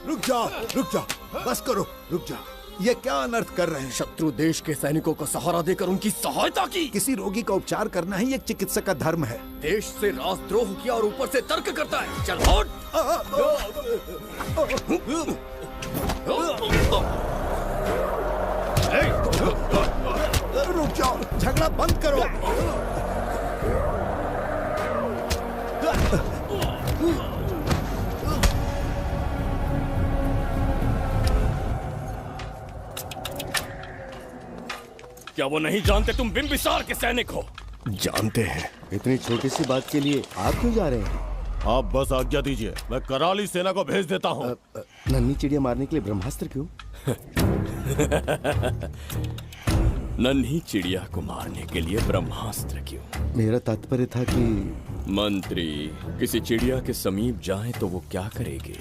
रुक जाओ, रुक जाओ, बस करो, रुक जाओ। ये क्या अनर्थ कर रहे हैं? शत्रु देश के सैनिकों को सहारा देकर उनकी सहायता की। किसी रोगी का उपचार करना ही एक चिकित्सक का धर्म है। देश से राजद्रोह किया और ऊपर से तर्क करता है। चल हट! रुक जाओ, झगड़ा बंद करो। क्या वो नहीं जानते तुम बिंबिसार के सैनिक हो? जानते हैं। इतनी छोटी सी बात के लिए आप क्यों जा रहे हैं? आप बस आज्ञा दीजिए, मैं कराली सेना को भेज देता हूँ। नन्ही चिड़िया मारने के लिए ब्रह्मास्त्र क्यों? नन्ही चिड़िया को मारने के लिए ब्रह्मास्त्र क्यों? मेरा तात्पर्य था कि मंत्री किसी चिड़िया के समीप जाए तो वो क्या करेगी?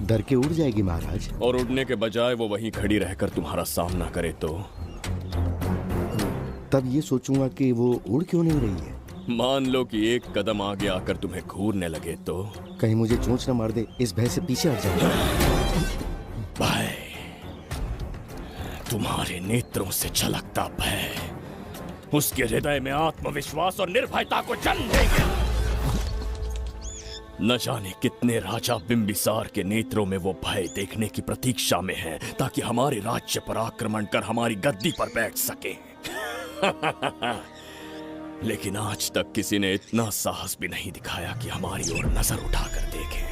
डर के उड़ जाएगी महाराज। और उड़ने के बजाय वो वहीं खड़ी रहकर तुम्हारा सामना करे तो? तब ये सोचूंगा कि वो उड़ क्यों नहीं रही है। मान लो कि एक कदम आगे आकर तुम्हें घूरने लगे तो? कहीं मुझे चोंच न मार दे, इस भय से पीछे हट जाऊंगा। भय, तुम्हारे नेत्रों से झलकता भय उसके हृदय में आत्मविश्वास और निर्भयता को जन्म देंगे। न जाने कितने राजा बिंबिसार के नेत्रों में वो भय देखने की प्रतीक्षा में हैं, ताकि हमारे राज्य पर आक्रमण कर हमारी गद्दी पर बैठ सके। लेकिन आज तक किसी ने इतना साहस भी नहीं दिखाया कि हमारी ओर नजर उठाकर देखे।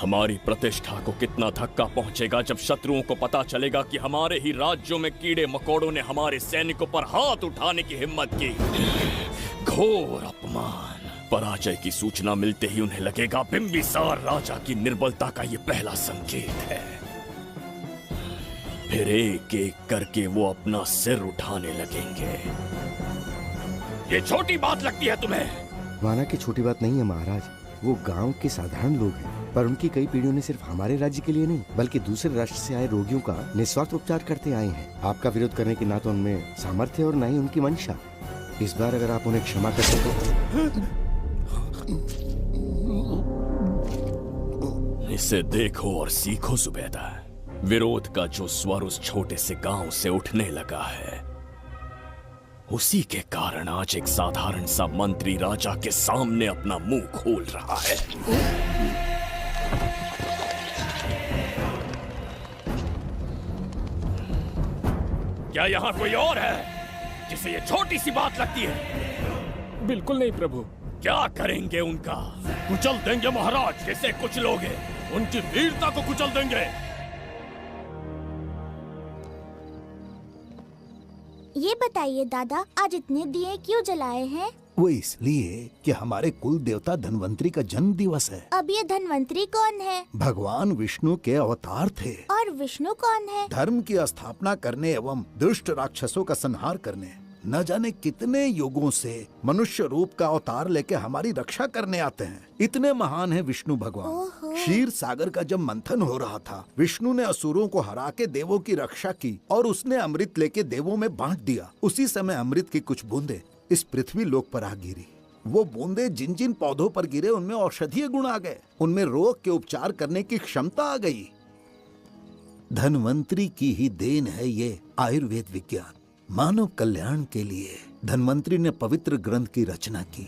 हमारी प्रतिष्ठा को कितना धक्का पहुंचेगा जब शत्रुओं को पता चलेगा कि हमारे ही राज्यों में कीड़े मकोड़ों ने हमारे सैनिकों पर हाथ उठाने की हिम्मत की। घोर अपमान। पराजय की सूचना मिलते ही उन्हें लगेगा बिंबिसार राजा की निर्बलता का ये पहला संकेत है। फिर एक एक करके वो अपना सिर उठाने लगेंगे। ये छोटी बात लगती है तुम्हें? माना कि छोटी बात नहीं है महाराज। वो गांव के साधारण लोग हैं, पर उनकी कई पीढ़ियों ने सिर्फ हमारे राज्य के लिए नहीं बल्कि दूसरे राष्ट्र से आए रोगियों का निस्वार्थ उपचार करते आए हैं। आपका विरोध करने की ना तो उनमें सामर्थ्य और ना ही उनकी मंशा। इस बार अगर आप उन्हें क्षमा कर सको। इसे देखो और सीखो जुबैदा। विरोध का जो स्वर उस छोटे से गांव से उठने लगा है, उसी के कारण आज एक साधारण सा मंत्री राजा के सामने अपना मुंह खोल रहा है। क्या यहाँ कोई और है जिसे ये छोटी सी बात लगती है? बिल्कुल नहीं प्रभु। क्या करेंगे उनका? कुचल देंगे महाराज। कैसे कुचलोगे? उनकी वीरता को कुचल देंगे। ये बताइए दादा, आज इतने दिए क्यों जलाए हैं? वो इसलिए कि हमारे कुल देवता धन्वंतरी का जन्म दिवस है। अब ये धन्वंतरी कौन है? भगवान विष्णु के अवतार थे। और विष्णु कौन है? धर्म की स्थापना करने एवं दुष्ट राक्षसों का संहार करने न जाने कितने युगों से मनुष्य रूप का अवतार लेके हमारी रक्षा करने आते हैं। इतने महान है विष्णु भगवान। क्षीर सागर का जब मंथन हो रहा था, विष्णु ने असुरों को हरा के देवों की रक्षा की और उसने अमृत लेके देवों में बांट दिया। उसी समय अमृत की कुछ बूंदे इस पृथ्वी लोक पर आ गिरी। वो बूंदे जिन जिन पौधों पर गिरे उनमें औषधीय गुण आ गए, उनमें रोग के उपचार करने की क्षमता आ गई। धन्वंतरी की ही देन है ये आयुर्वेद विज्ञान। मानव कल्याण के लिए धन्वंतरी ने पवित्र ग्रंथ की रचना की।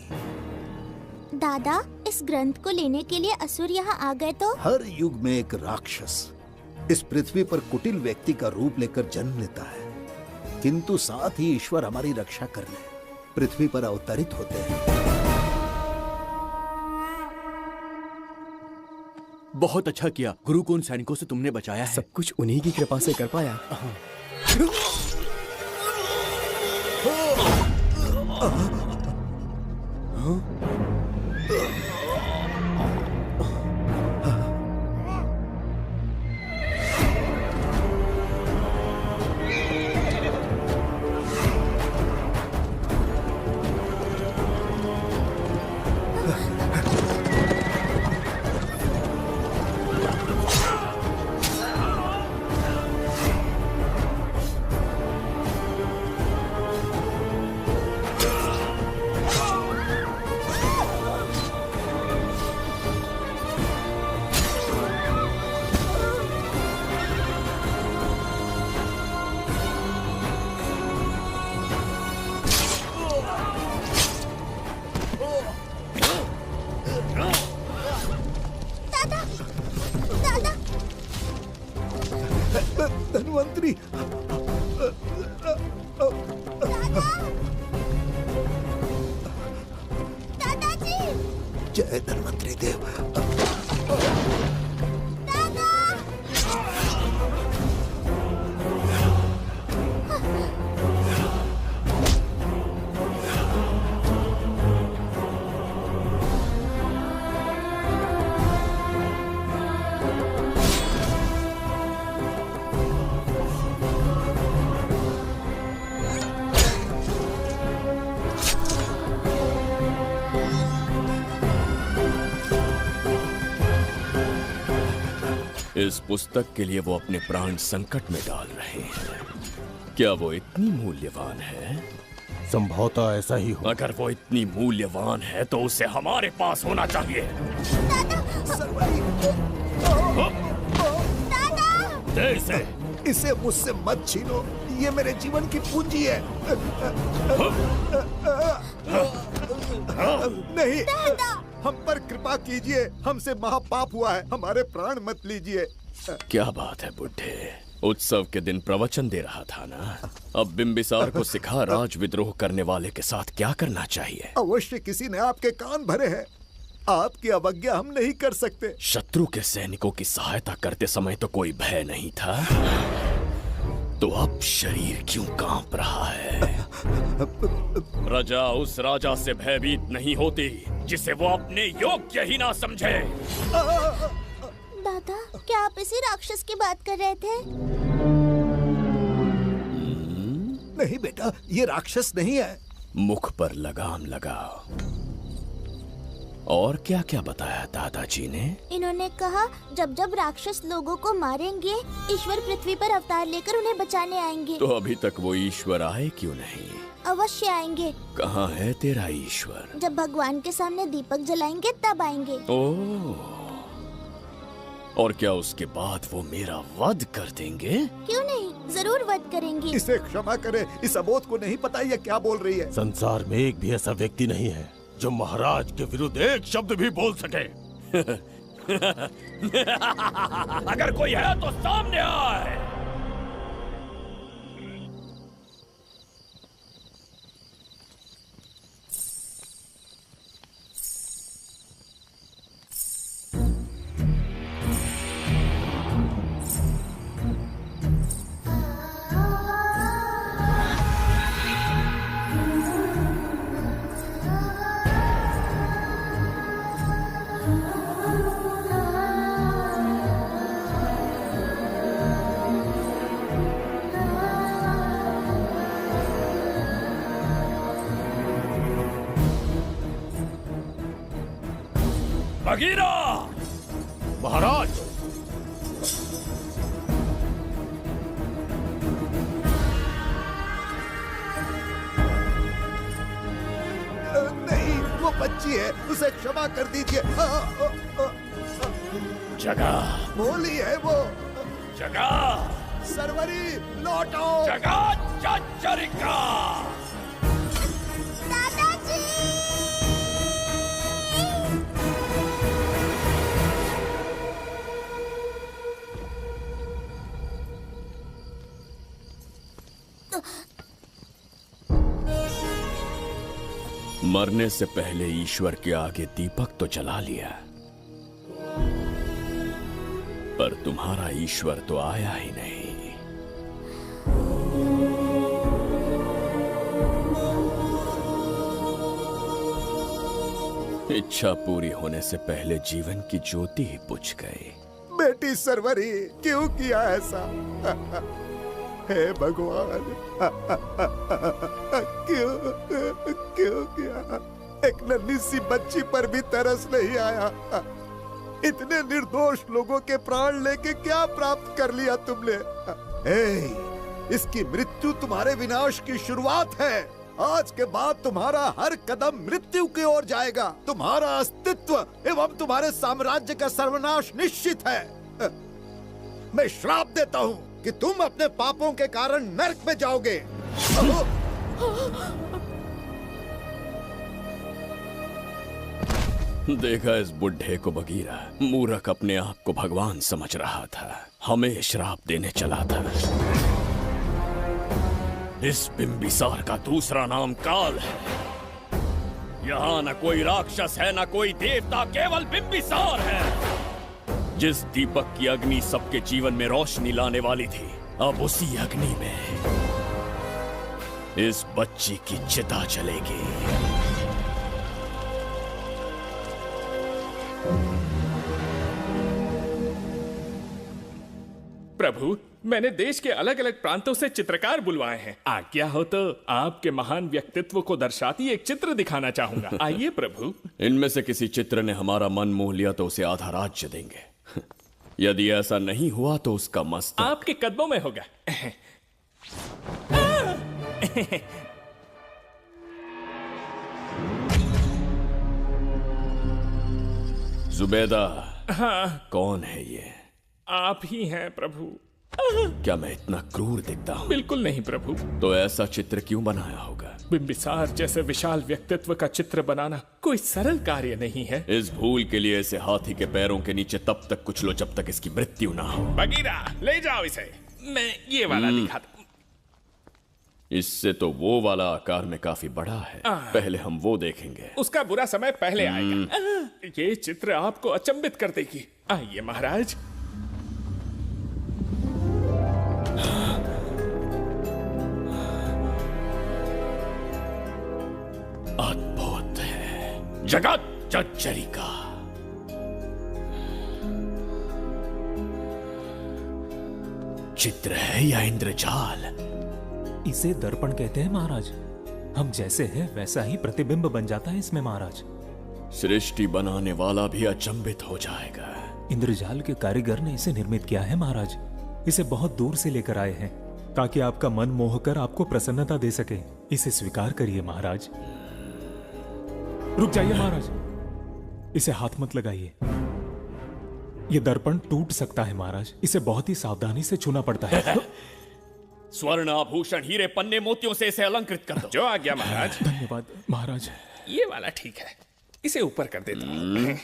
दादा, इस ग्रंथ को लेने के लिए असुर यहाँ आ गए तो? हर युग में एक राक्षस इस पृथ्वी पर कुटिल व्यक्ति का रूप लेकर जन्म लेता है, किंतु साथ ही ईश्वर हमारी रक्षा करने पृथ्वी पर अवतरित होते हैं। बहुत अच्छा किया गुरु को उन सैनिकों से तुमने बचाया है। सब कुछ उन्हीं की कृपा से कर पाया। दादाजी, जय धन्वंतरी देव। इस पुस्तक के लिए वो अपने प्राण संकट में डाल रहे हैं। क्या वो इतनी मूल्यवान है? संभवतः ऐसा ही हो। अगर वो इतनी मूल्यवान है तो उसे हमारे पास होना चाहिए। दे इसे। इसे मुझसे मत छीनो, ये मेरे जीवन की पूंजी है। नहीं, हम पर कृपा कीजिए, हमसे महापाप हुआ है, हमारे प्राण मत लीजिए। क्या बात है बुड्ढे, उत्सव के दिन प्रवचन दे रहा था ना। अब बिंबिसार को सिखा राज विद्रोह करने वाले के साथ क्या करना चाहिए। अवश्य किसी ने आपके कान भरे हैं, आपकी अवज्ञा हम नहीं कर सकते। शत्रु के सैनिकों की सहायता करते समय तो कोई भय नहीं था, तो अब शरीर क्यों कांप रहा है? प्रजा उस राजा से भयभीत नहीं होती जिसे वो अपने योग्य ही ना समझे। दादा, क्या आप इसी राक्षस की बात कर रहे थे? नहीं बेटा, ये राक्षस नहीं है। मुख पर लगाम लगाओ। और क्या क्या बताया दादाजी ने? इन्होंने कहा जब जब राक्षस लोगों को मारेंगे, ईश्वर पृथ्वी पर अवतार लेकर उन्हें बचाने आएंगे। तो अभी तक वो ईश्वर आए क्यों नहीं? अवश्य आएंगे। कहाँ है तेरा ईश्वर? जब भगवान के सामने दीपक जलाएंगे तब आएंगे। ओह, और क्या उसके बाद वो मेरा वध कर देंगे? क्यों नहीं, जरूर वध करेंगे। इसे क्षमा करे, इस अबोध को नहीं पता ये क्या बोल रही है। संसार में एक भी ऐसा व्यक्ति नहीं है जो महाराज के विरुद्ध एक शब्द भी बोल सके। अगर कोई है तो सामने आए। बगीरा! महाराज, नहीं, वो बच्ची है, उसे क्षमा कर दीजिए। जगह बोली है वो। जगह सरवरी लौटो। जगह चचरिका। दादाजी! मरने से पहले ईश्वर के आगे दीपक तो जला लिया, पर तुम्हारा ईश्वर तो आया ही नहीं। इच्छा पूरी होने से पहले जीवन की ज्योति ही बुझ गई। बेटी सरवरी, क्यों किया ऐसा? हे भगवान, क्यों क्यों किया? एक नन्ही सी बच्ची पर भी तरस नहीं आया। इतने निर्दोष लोगों के प्राण लेके क्या प्राप्त कर लिया तुमने? इसकी मृत्यु तुम्हारे विनाश की शुरुआत है। आज के बाद तुम्हारा हर कदम मृत्यु की ओर जाएगा। तुम्हारा अस्तित्व एवं तुम्हारे साम्राज्य का सर्वनाश निश्चित है। मैं श्राप देता हूँ कि तुम अपने पापों के कारण नरक में जाओगे। देखा इस बुढ़े को बगीरा, मूर्ख अपने आप को भगवान समझ रहा था, हमें श्राप देने चला था। इस बिंबिसार का दूसरा नाम काल है। यहाँ न कोई राक्षस है, न कोई देवता, केवल बिंबिसार है। जिस दीपक की अग्नि सबके जीवन में रोशनी लाने वाली थी, अब उसी अग्नि में इस बच्ची की चिता जलेगी। प्रभु, मैंने देश के अलग अलग प्रांतों से चित्रकार बुलवाए हैं। आज्ञा हो तो आपके महान व्यक्तित्व को दर्शाती एक चित्र दिखाना चाहूंगा। आइए प्रभु। इनमें से किसी चित्र ने हमारा मन मोह लिया तो उसे आधा राज्य देंगे। यदि ऐसा नहीं हुआ तो उसका मस्तक आपके कदमों में होगा। जुबैदा, हाँ, कौन है ये? आप ही हैं प्रभु। क्या मैं इतना क्रूर दिखता हूँ? बिल्कुल नहीं प्रभु। तो ऐसा चित्र क्यों बनाया होगा? बिंबिसार जैसे विशाल व्यक्तित्व का चित्र बनाना कोई सरल कार्य नहीं है। इस भूल के लिए इसे हाथी के पैरों के नीचे तब तक कुचलो जब तक इसकी मृत्यु ना हो। बगीरा, ले जाओ इसे। मैं ये वाला दिखाता। इससे तो वो वाला आकार में काफी बड़ा है। पहले हम वो देखेंगे। उसका बुरा समय पहले आएगा। ये चित्र आपको अचंभित कर देगी। आइए महाराज। अद्भुत है, जगत जज्जरिका। चित्र है या इंद्रजाल? इसे दर्पण कहते हैं महाराज। हम जैसे हैं वैसा ही प्रतिबिंब बन जाता है इसमें महाराज। सृष्टि बनाने वाला भी अचंभित हो जाएगा। इंद्रजाल के कारीगर ने इसे निर्मित किया है महाराज। इसे बहुत दूर से लेकर आए हैं ताकि आपका मन मोह कर आपको प्रसन्नता दे सके। इसे स्वीकार करिए महाराज। रुक जाइए महाराज, इसे हाथ मत लगाइए। यह दर्पण टूट सकता है महाराज। इसे बहुत ही सावधानी से छूना पड़ता है। स्वर्ण आभूषण, हीरे, पन्ने, मोतियों से इसे अलंकृत कर दो। जो आ गया महाराज। धन्यवाद महाराज। ये वाला ठीक है, इसे ऊपर कर देता हूँ।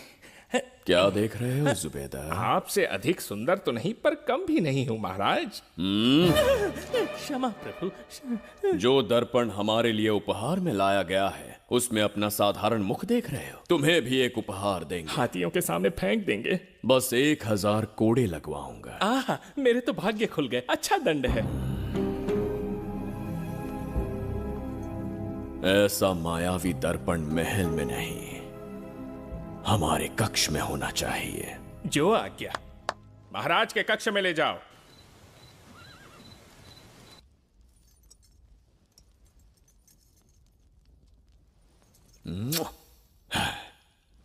क्या देख रहे हो जुबैदा? आपसे अधिक सुंदर तो नहीं पर कम भी नहीं हूँ महाराज। क्षमा प्रभु। जो दर्पण हमारे लिए उपहार में लाया गया है उसमें अपना साधारण मुख देख रहे हो? तुम्हें भी एक उपहार देंगे। हाथियों के सामने फेंक देंगे। बस 1000 कोड़े लगवाऊंगा। आह, मेरे तो भाग्य खुल गए। अच्छा दंड है। ऐसा मायावी दर्पण महल में नहीं, हमारे कक्ष में होना चाहिए। जो आज्ञा। महाराज के कक्ष में ले जाओ।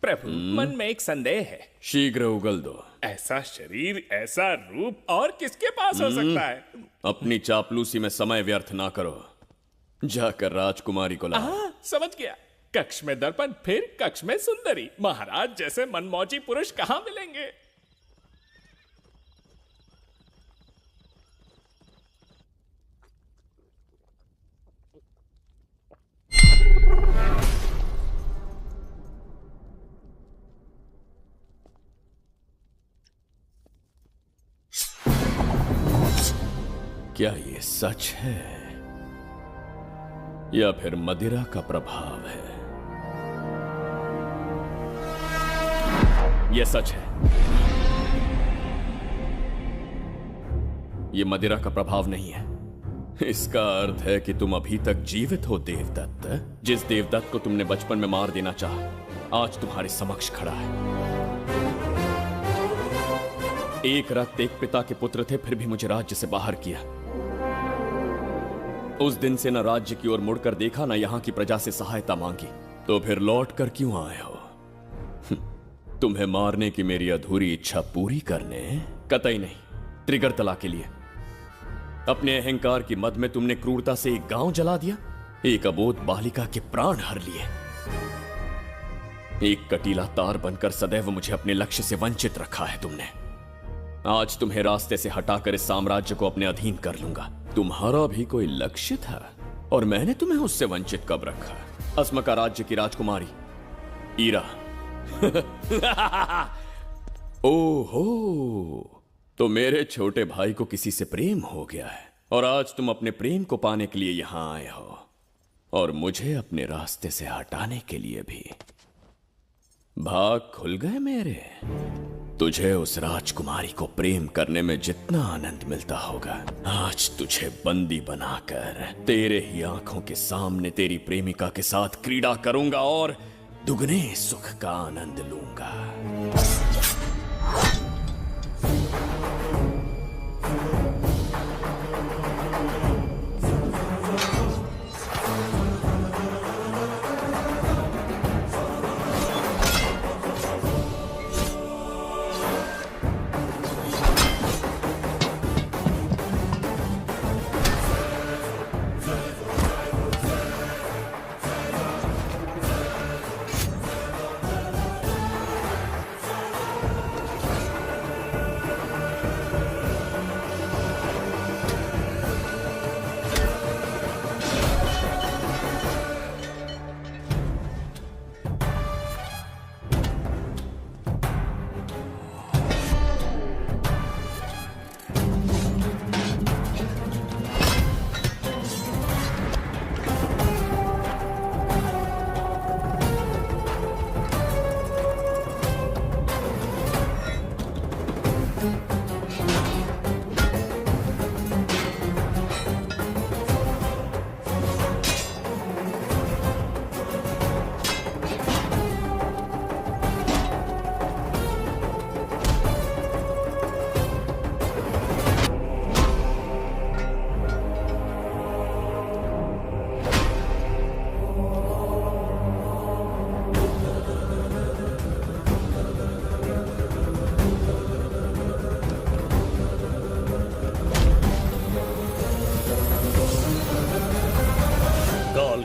प्रभु, मन में एक संदेह है। शीघ्र उगल दो। ऐसा शरीर, ऐसा रूप और किसके पास हो सकता है? अपनी चापलूसी में समय व्यर्थ ना करो। जाकर राजकुमारी को लाओ। समझ गया। कक्ष में दर्पण, फिर कक्ष में सुंदरी। महाराज जैसे मनमौजी पुरुष कहां मिलेंगे? क्या ये सच है या फिर मदिरा का प्रभाव है? यह सच है। यह मदिरा का प्रभाव नहीं है। इसका अर्थ है कि तुम अभी तक जीवित हो देवदत्त। जिस देवदत्त को तुमने बचपन में मार देना चाहा, आज तुम्हारे समक्ष खड़ा है। एक रक्त, एक पिता के पुत्र थे, फिर भी मुझे राज्य से बाहर किया। उस दिन से न राज्य की ओर मुड़कर देखा, न यहां की प्रजा से सहायता मांगी। तो फिर लौट कर क्यों आए हो? तुम्हें मारने की मेरी अधूरी इच्छा पूरी करने? कतई नहीं, त्रिगर्तला के लिए। अपने अहंकार की मद में तुमने क्रूरता से एक गांव जला दिया, एक अबोध बालिका के प्राण हर लिए। एक कटीला तार बनकर सदैव मुझे अपने लक्ष्य से वंचित रखा है तुमने। आज तुम्हें रास्ते से हटाकर इस साम्राज्य को अपने अधीन कर लूंगा। तुम्हारा भी कोई लक्ष्य था और मैंने तुम्हें उससे वंचित कब रखा? अस्मका राज्य की राजकुमारी ईरा। ओहो, तो मेरे छोटे भाई को किसी से प्रेम हो गया है। और आज तुम अपने प्रेम को पाने के लिए यहां आए हो और मुझे अपने रास्ते से हटाने के लिए भी। भाग खुल गए मेरे। तुझे उस राजकुमारी को प्रेम करने में जितना आनंद मिलता होगा, आज तुझे बंदी बनाकर तेरे ही आंखों के सामने तेरी प्रेमिका के साथ क्रीड़ा करूंगा और दुगने सुख का आनंद लूंगा।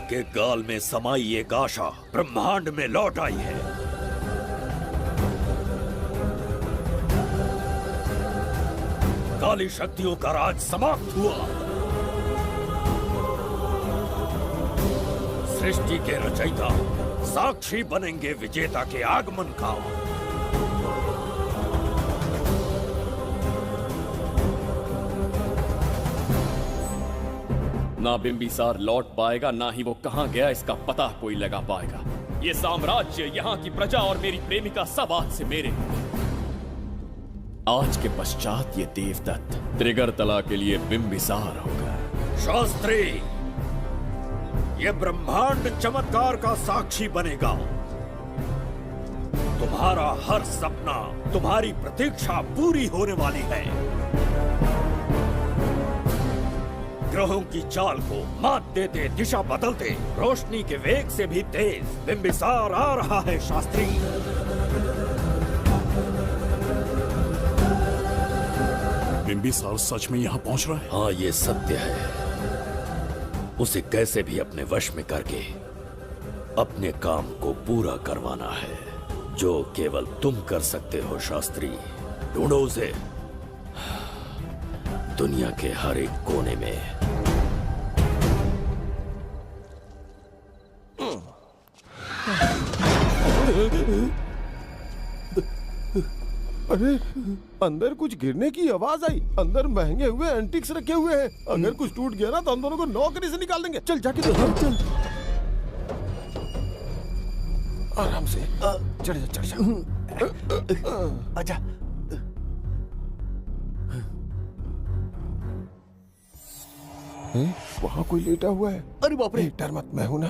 के गाल में समाई एक आशा ब्रह्मांड में लौट आई है। काली शक्तियों का राज समाप्त हुआ। सृष्टि के रचयिता साक्षी बनेंगे विजेता के आगमन का। ना बिंबिसार लौट पाएगा, ना ही वो कहां गया इसका पता कोई लगा पाएगा। ये साम्राज्य, यहाँ की प्रजा और मेरी प्रेमिका सब आज से मेरे। आज के पश्चात ये देवदत्त त्रिगर्तला के लिए बिंबिसार होगा। शास्त्री, ये ब्रह्मांड चमत्कार का साक्षी बनेगा। तुम्हारा हर सपना, तुम्हारी प्रतीक्षा पूरी होने वाली है। ग्रहों की चाल को मात देते, दिशा बदलते, रोशनी के वेग से भी तेज बिंबिसार आ रहा है। शास्त्री, बिंबिसार सच में यहाँ पहुँच रहा है? हाँ, ये सत्य है। उसे कैसे भी अपने वश में करके अपने काम को पूरा करवाना है, जो केवल तुम कर सकते हो। शास्त्री, ढूंढो उसे दुनिया के हर एक कोने में। अरे, अंदर कुछ गिरने की आवाज आई। अंदर महंगे हुए एंटिक्स रखे हुए हैं। अगर कुछ टूट गया ना तो हम दोनों को नौकरी से निकाल देंगे। चल जाके देख। चल आराम से चढ़ जा, चढ़ जा। आजा। वहाँ कोई लेटा हुआ है। अरे बाप रे! डर मत, मैं हूं ना।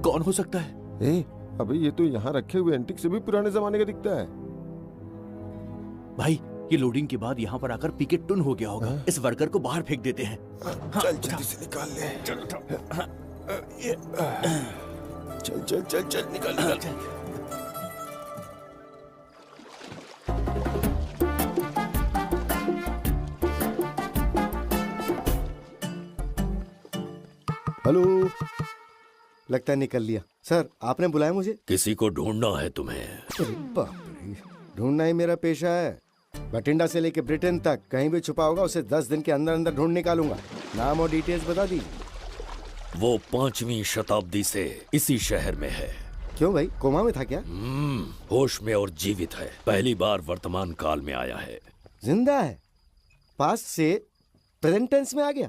कौन हो सकता है? अबे ये तो यहाँ रखे हुए एंटिक से भी पुराने जमाने का दिखता है। भाई, ये लोडिंग के बाद यहाँ पर आकर पिकेट टुन हो गया होगा। इस वर्कर को बाहर फेंक देते हैं। चल जल्दी से निकाल ले। चल चल चल चल निकाल निकाल। हेलो, लगता है निकल लिया। सर, आपने बुलाया मुझे? किसी को ढूंढना है तुम्हें। अरे बाप रे, ढूंढना ही मेरा पेशा है। बठिंडा से लेके ब्रिटेन तक कहीं भी छुपा होगा उसे 10 दिन के अंदर अंदर ढूंढ निकालूंगा। नाम और डिटेल्स बता दीजिए। वो 5वीं शताब्दी से इसी शहर में है। क्यों भाई, कोमा में था क्या? होश में और जीवित है। पहली बार वर्तमान काल में आया है। जिंदा है, पास्ट से प्रेजेंट टेंस में आ गया।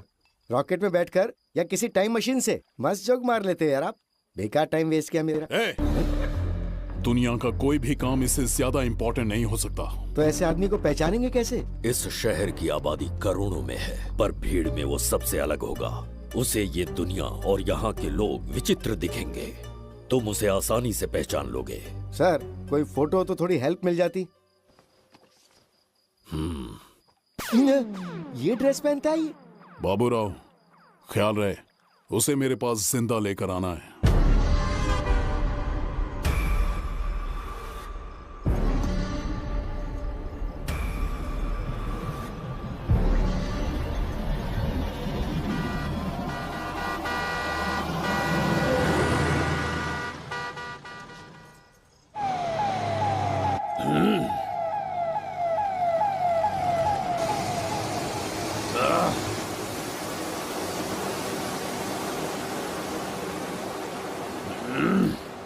रॉकेट में बैठकर या किसी टाइम मशीन से मस्त जोक मार लेते हैं यार आप। बेकार टाइम वेस्ट किया मेरा। दुनिया का कोई भी काम इससे ज्यादा इम्पोर्टेंट नहीं हो सकता। तो ऐसे आदमी को पहचानेंगे कैसे? इस शहर की आबादी करोड़ों में है, पर भीड़ में वो सबसे अलग होगा। उसे ये दुनिया और यहाँ के लोग विचित्र दिखेंगे। तुम उसे आसानी से पहचान लोगे। सर कोई फोटो हो तो थोड़ी हेल्प मिल जाती। ये ड्रेस पहनता है ये? बाबूराव, ख्याल रहे, उसे मेरे पास जिंदा लेकर आना है।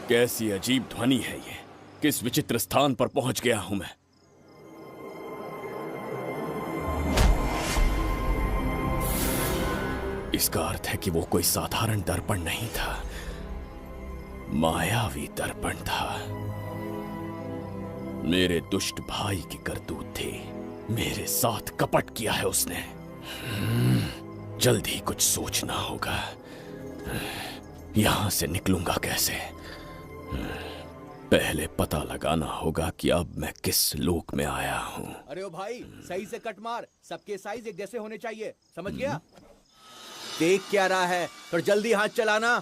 कैसी अजीब ध्वनि है ये। किस विचित्र स्थान पर पहुंच गया हूं मैं। इसका अर्थ है कि वो कोई साधारण दर्पण नहीं था, मायावी दर्पण था। मेरे दुष्ट भाई की करतूत थी। मेरे साथ कपट किया है उसने। जल्द ही कुछ सोचना होगा। यहां से निकलूंगा कैसे? पहले पता लगाना होगा कि अब मैं किस लोक में आया हूँ। अरे ओ भाई, सही से कट मार, सबके साइज एक जैसे होने चाहिए, समझ गया? देख क्या रहा है, तो जल्दी हाथ चलाना।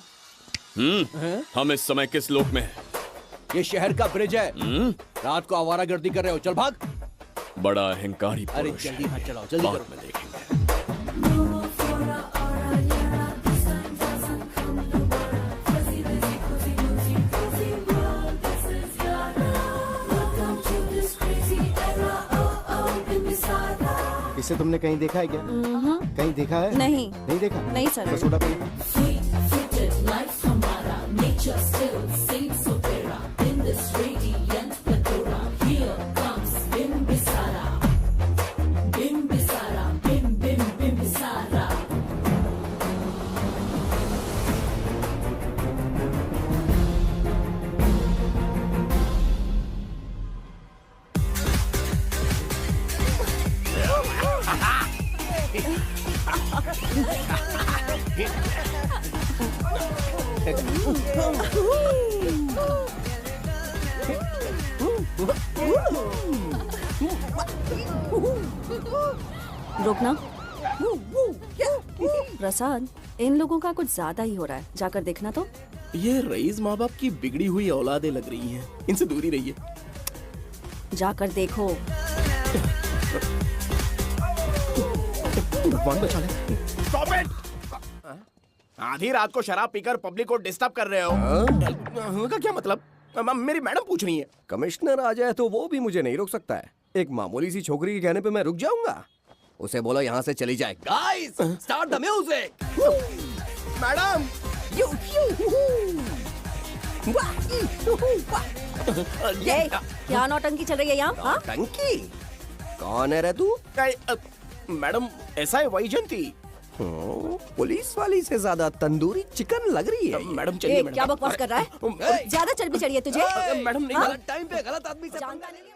हम इस समय किस लोक में हैं? ये शहर का ब्रिज है। रात को आवारागर्दी कर रहे हो, चल भाग। बड़ा अहंकारी अरे पुरुष जल्दी है। हाथ चलाओ, जल्दी बाद करो। में देखेंगे। इसे तुमने कहीं देखा है क्या? कहीं देखा है? नहीं। नहीं देखा? नहीं सर। तो सोडा पियो। रुकना। प्रसाद, इन लोगों का कुछ ज्यादा ही हो रहा है, जाकर देखना तो। ये रईस माँ बाप की बिगड़ी हुई औलादें लग रही हैं। इनसे दूरी रहिए। जाकर देखो। भगवान बचा ले। Stop it! आधी रात को शराब पीकर पब्लिक को डिस्टर्ब कर रहे हो। का क्या मतलब? मेरी मैडम पूछ रही है। कमिश्नर आ जाए तो वो भी मुझे नहीं रोक सकता है। एक मामूली सी छोकरी के कहने पे मैं रुक जाऊंगा? उसे बोलो यहाँ से चली जाए। Guys, start the music. Madam, ये क्या नौटंकी चल रही है यहाँ? हाँ? टंकी? कौन है रे तू? मैडम, ऐसा है वैजयंती। पुलिस वाली से ज्यादा तंदूरी चिकन लग रही है। मैडम चलिए। क्या बकवास कर रहा है? ज्यादा चर्बी चढ़ी है तुझे? मैडम नहीं, हाँ? गलत टाइम पे गलत आदमी से जानता नहीं।